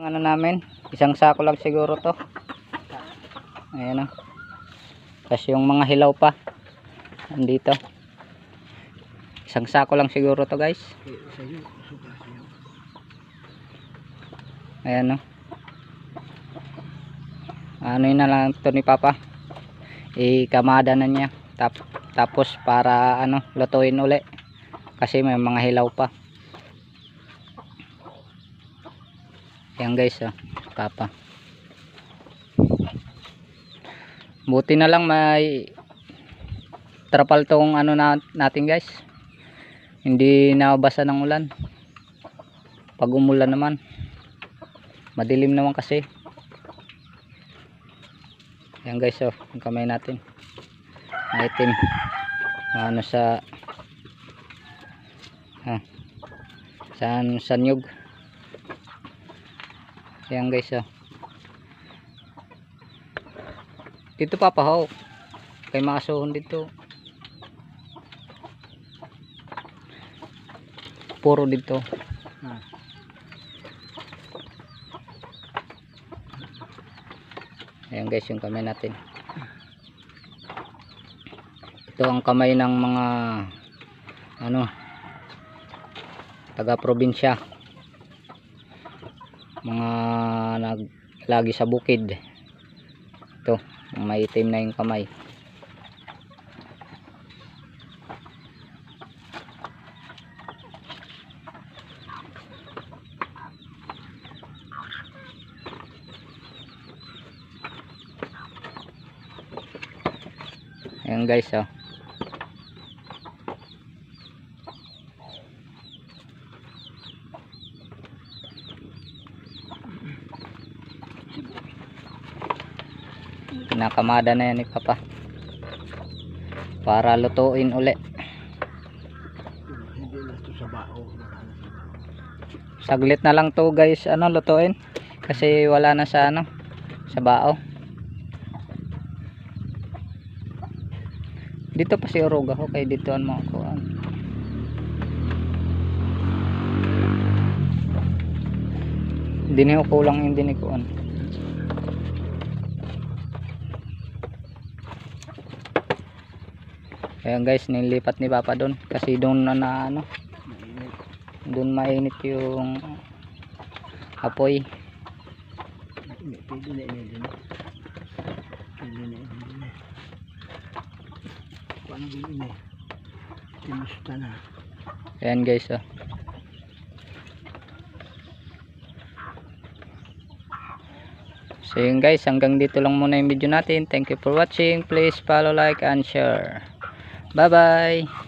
Ano namin, isang sako lang siguro to. Ayan o. Kasi yung mga hilaw pa andito. Isang sako lang siguro to guys. Ayan o. Ano yun na lang to ni Papa, ikamada na niya. Tapos para ano, lutuin uli kasi may mga hilaw pa. Ayan guys o, Papa. Buti na lang may trapal tong ano natin guys, hindi nabasa ng ulan. Pag umulan naman madilim naman kasi. Ayan guys o, yung kamay natin itim ano sa sanyog. Ayan guys o, dito Papa ho, kay makasuhon dito, puro dito. Ayan guys yung kamay natin. Ito ang kamay ng mga ano, taga probinsya, mga naglagi sa bukid. Ito may itim na yung kamay. Ayan guys oh. Nakamada na yan ni Papa para lutuin uli. Saglit na lang to guys, ano, lutuin kasi wala na sa ano, sa bao. Dito pa si Uruga ho, kay dito ang mga kuhan. Diniho kulang yung dinikuan. Ayan guys, nilipat ni Papa doon kasi doon na ano, doon mainit yung apoy. Ayan guys oh. So yun guys, hanggang dito lang muna yung video natin. Thank you for watching. Please follow, like and share. Bye bye.